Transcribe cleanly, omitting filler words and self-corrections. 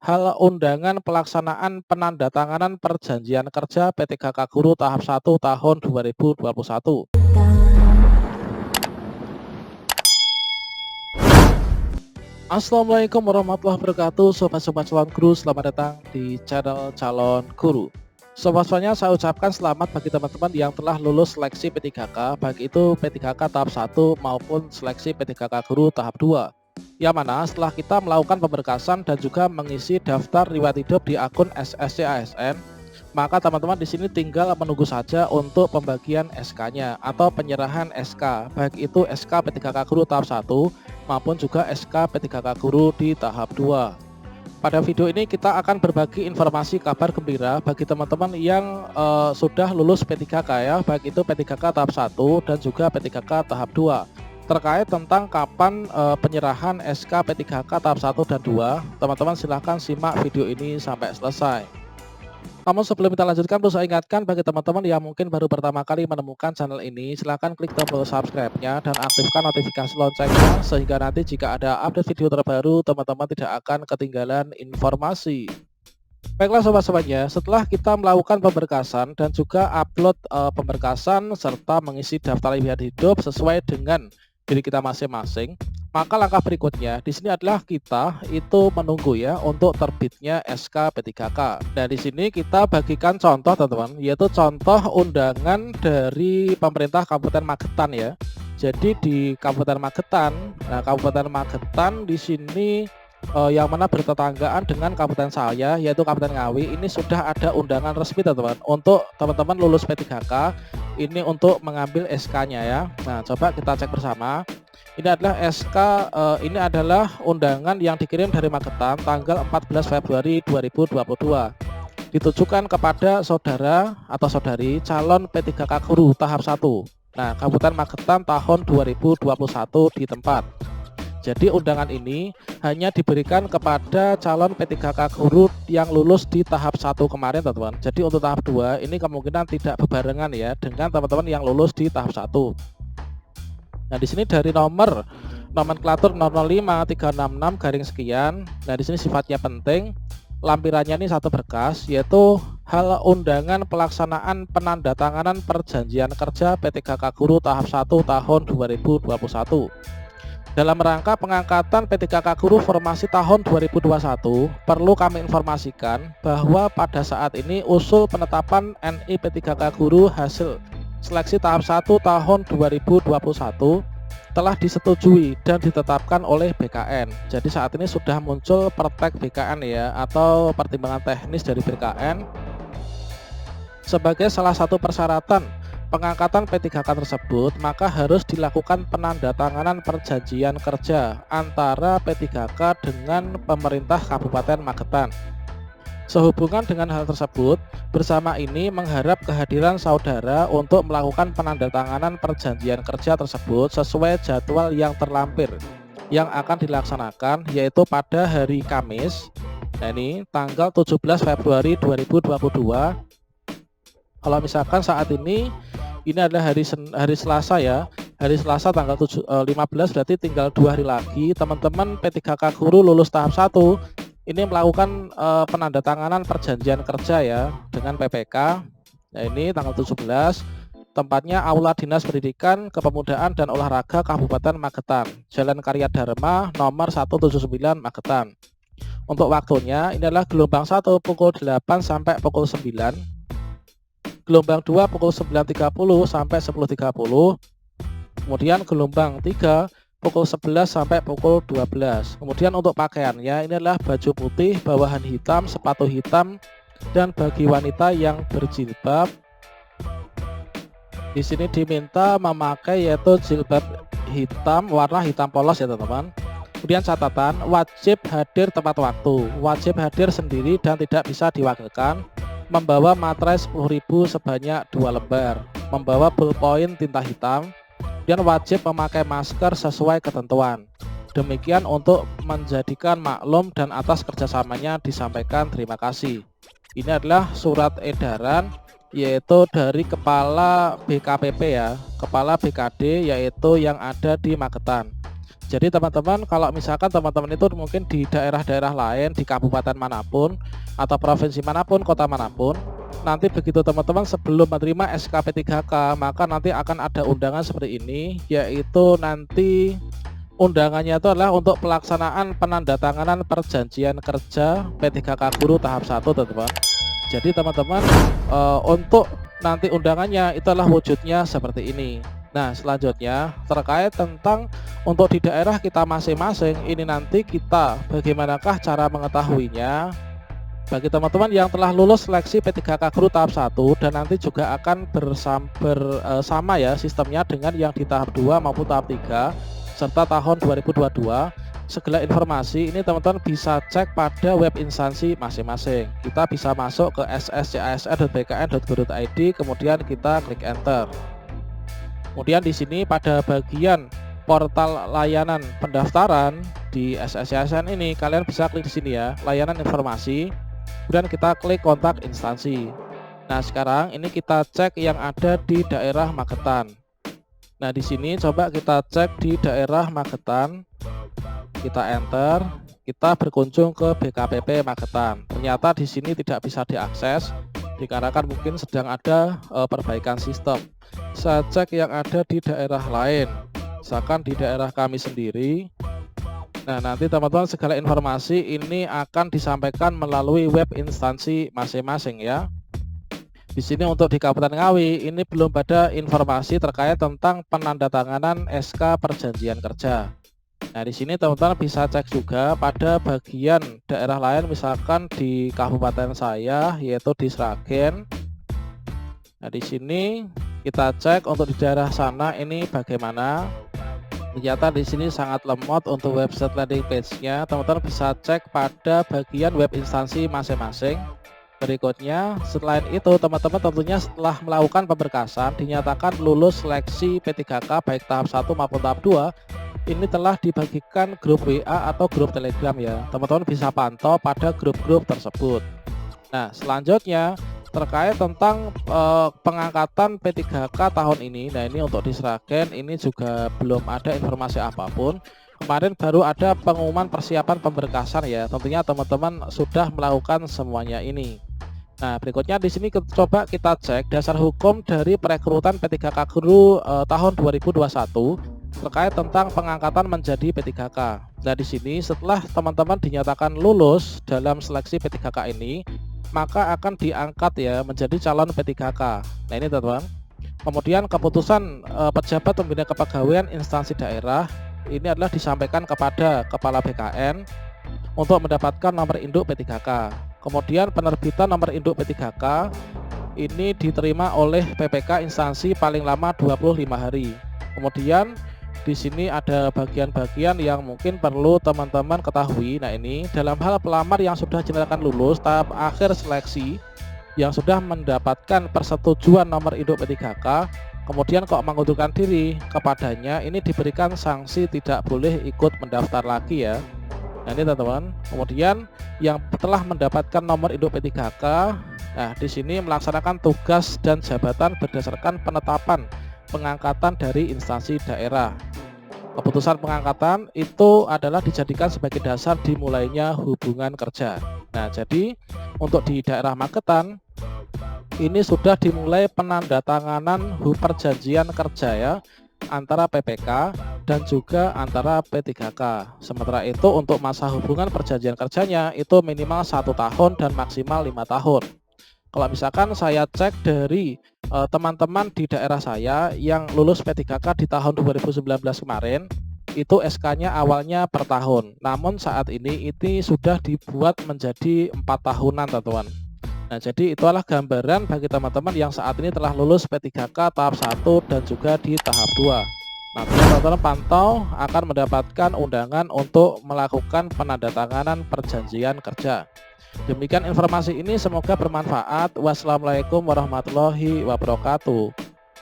hal undangan pelaksanaan penandatanganan perjanjian kerja P3K Guru tahap 1 tahun 2021. Assalamualaikum warahmatullahi wabarakatuh, sobat-sobat calon guru, selamat datang di channel calon guru. Sobat-sobatnya saya ucapkan selamat bagi teman-teman yang telah lulus seleksi P3K, baik itu P3K tahap 1 maupun seleksi P3K Guru tahap 2. Yang mana setelah kita melakukan pemberkasan dan juga mengisi daftar riwayat hidup di akun SSC ASN, maka teman-teman di sini tinggal menunggu saja untuk pembagian SK-nya atau penyerahan SK, baik itu SK P3K Guru tahap 1 maupun juga SK P3K Guru di tahap 2. Pada video ini kita akan berbagi informasi kabar gembira bagi teman-teman yang sudah lulus P3K ya, baik itu P3K tahap 1 dan juga P3K tahap 2. Terkait tentang kapan penyerahan SK P3K tahap 1 dan 2, teman-teman silahkan simak video ini sampai selesai. Namun sebelum kita lanjutkan, perlu saya ingatkan bagi teman-teman yang mungkin baru pertama kali menemukan channel ini, silahkan klik tombol subscribe-nya dan aktifkan notifikasi loncengnya, sehingga nanti jika ada update video terbaru, teman-teman tidak akan ketinggalan informasi. Baiklah sobat-sobatnya, setelah kita melakukan pemberkasan dan juga upload pemberkasan serta mengisi daftar riwayat hidup sesuai dengan diri kita masing-masing, maka langkah berikutnya di sini adalah kita itu menunggu ya untuk terbitnya SK P3K. Dan di sini kita bagikan contoh teman-teman, yaitu contoh undangan dari pemerintah Kabupaten Magetan ya. Jadi di Kabupaten Magetan, nah Kabupaten Magetan di sini yang mana bertetanggaan dengan kabupaten saya, yaitu Kabupaten Ngawi, ini sudah ada undangan resmi teman-teman untuk teman-teman lulus P3K ini untuk mengambil SK-nya ya. Nah coba kita cek bersama. Ini adalah SK, ini adalah undangan yang dikirim dari Magetan tanggal 14 Februari 2022, ditujukan kepada saudara atau saudari calon P3K Guru tahap 1. Nah Kabupaten Magetan tahun 2021 di tempat. Jadi undangan ini hanya diberikan kepada calon P3K Guru yang lulus di tahap 1 kemarin teman-teman. Jadi untuk tahap 2 ini kemungkinan tidak berbarengan ya dengan teman-teman yang lulus di tahap 1. Nah di sini dari nomor nomenklatur 005366 garing sekian. Nah di sini sifatnya penting. Lampirannya ini satu berkas, yaitu hal undangan pelaksanaan penandatanganan perjanjian kerja P3K Guru tahap 1 tahun 2021. Dalam rangka pengangkatan P3K Guru formasi tahun 2021, perlu kami informasikan bahwa pada saat ini usul penetapan NI P3K Guru hasil seleksi tahap 1 tahun 2021 telah disetujui dan ditetapkan oleh BKN. Jadi saat ini sudah muncul pertek BKN ya, atau pertimbangan teknis dari BKN sebagai salah satu persyaratan pengangkatan P3K tersebut, maka harus dilakukan penandatanganan perjanjian kerja antara P3K dengan pemerintah Kabupaten Magetan. Sehubungan dengan hal tersebut, bersama ini mengharap kehadiran saudara untuk melakukan penandatanganan perjanjian kerja tersebut sesuai jadwal yang terlampir yang akan dilaksanakan, yaitu pada hari Kamis, nah ini tanggal 17 Februari 2022. Kalau misalkan saat ini adalah hari Selasa ya, hari Selasa tanggal 15, berarti tinggal 2 hari lagi teman-teman P3K Guru lulus tahap 1 ini melakukan penandatanganan perjanjian kerja ya dengan PPK. Nah ini tanggal 17, tempatnya Aula Dinas Pendidikan, Kepemudaan dan Olahraga Kabupaten Magetan, Jalan Karya Dharma nomor 179 Magetan. Untuk waktunya ini adalah gelombang 1 pukul 8 sampai pukul 9, gelombang 2 pukul 9.30 sampai 10.30, kemudian gelombang 3 pukul 11 sampai pukul 12. Kemudian untuk pakaiannya ini adalah baju putih, bawahan hitam, sepatu hitam, dan bagi wanita yang berjilbab di sini diminta memakai yaitu jilbab hitam, warna hitam polos ya teman-teman. Kemudian catatan, wajib hadir tepat waktu, wajib hadir sendiri dan tidak bisa diwakilkan, membawa materai 10.000 sebanyak 2 lembar, membawa ballpoint tinta hitam, dan wajib memakai masker sesuai ketentuan. Demikian untuk menjadikan maklum dan atas kerjasamanya disampaikan terima kasih. Ini adalah surat edaran yaitu dari Kepala BKPP ya, Kepala BKD yaitu yang ada di Magetan. Jadi teman-teman kalau misalkan teman-teman itu mungkin di daerah-daerah lain, di kabupaten manapun atau provinsi manapun, kota manapun, nanti begitu teman-teman sebelum menerima SK P3K, maka nanti akan ada undangan seperti ini, yaitu nanti undangannya itu adalah untuk pelaksanaan penandatanganan perjanjian kerja P3K guru tahap 1, teman-teman. Jadi teman-teman untuk nanti undangannya itu adalah wujudnya seperti ini. Nah, selanjutnya terkait tentang untuk di daerah kita masing-masing ini nanti kita bagaimanakah cara mengetahuinya. Bagi teman-teman yang telah lulus seleksi P3K guru tahap 1 dan nanti juga akan bersama ya sistemnya dengan yang di tahap 2 maupun tahap 3 serta tahun 2022, segala informasi ini teman-teman bisa cek pada web instansi masing-masing. Kita bisa masuk ke sscsr.bkn.go.id, kemudian kita klik enter. Kemudian di sini pada bagian portal layanan pendaftaran di SSCSN ini kalian bisa klik di sini ya, layanan informasi. Kemudian kita klik kontak instansi. Nah, sekarang ini kita cek yang ada di daerah Magetan. Nah, di sini coba kita cek di daerah Magetan. Kita enter, kita berkunjung ke BKPP Magetan. Ternyata di sini tidak bisa diakses dikarenakan mungkin sedang ada perbaikan sistem. Saya cek yang ada di daerah lain, misalkan di daerah kami sendiri. Nah, nanti teman-teman segala informasi ini akan disampaikan melalui web instansi masing-masing ya. Di sini untuk di Kabupaten Ngawi ini belum ada informasi terkait tentang penandatanganan SK perjanjian kerja. Nah, di sini teman-teman bisa cek juga pada bagian daerah lain, misalkan di kabupaten saya yaitu di Sragen. Nah, di sini kita cek untuk di daerah sana ini bagaimana. Ternyata di sini sangat lemot untuk website landing page-nya. Teman-teman bisa cek pada bagian web instansi masing-masing. Berikutnya, selain itu teman-teman tentunya setelah melakukan pemberkasan dinyatakan lulus seleksi P3K baik tahap 1 maupun tahap 2, ini telah dibagikan grup WA atau grup Telegram ya. Teman-teman bisa pantau pada grup-grup tersebut. Nah, selanjutnya terkait tentang pengangkatan P3K tahun ini. Nah, ini untuk di Sragen ini juga belum ada informasi apapun. Kemarin baru ada pengumuman persiapan pemberkasan ya. Tentunya teman-teman sudah melakukan semuanya ini. Nah, berikutnya di sini coba kita cek dasar hukum dari perekrutan P3K guru tahun 2021 terkait tentang pengangkatan menjadi P3K. Nah, di sini setelah teman-teman dinyatakan lulus dalam seleksi P3K ini, maka akan diangkat ya menjadi calon P3K. Nah, ini teman-teman. Kemudian keputusan pejabat pembina kepegawaian instansi daerah ini adalah disampaikan kepada Kepala BKN untuk mendapatkan nomor induk P3K. Kemudian penerbitan nomor induk P3K ini diterima oleh PPK instansi paling lama 25 hari. Kemudian di sini ada bagian-bagian yang mungkin perlu teman-teman ketahui. Nah, ini dalam hal pelamar yang sudah dinyatakan lulus tahap akhir seleksi yang sudah mendapatkan persetujuan nomor induk P3K, kemudian kok mengundurkan diri, kepadanya ini diberikan sanksi tidak boleh ikut mendaftar lagi ya. Nah, ini teman-teman. Kemudian yang telah mendapatkan nomor induk P3K, nah di sini melaksanakan tugas dan jabatan berdasarkan penetapan pengangkatan dari instansi daerah. Keputusan pengangkatan itu adalah dijadikan sebagai dasar dimulainya hubungan kerja. Nah, jadi untuk di daerah Magetan ini sudah dimulai penandatanganan perjanjian kerja ya antara PPK dan juga antara P3K. Sementara itu untuk masa hubungan perjanjian kerjanya itu minimal 1 tahun dan maksimal 5 tahun. Kalau misalkan saya cek dari teman-teman di daerah saya yang lulus P3K di tahun 2019 kemarin, itu SK-nya awalnya per tahun. Namun saat ini sudah dibuat menjadi 4 tahunan, teman-teman. Nah, jadi itu adalah gambaran bagi teman-teman yang saat ini telah lulus P3K tahap 1 dan juga di tahap 2. Nanti teman-teman pantau akan mendapatkan undangan untuk melakukan penandatanganan perjanjian kerja. Demikian informasi ini, semoga bermanfaat. Wassalamualaikum warahmatullahi wabarakatuh.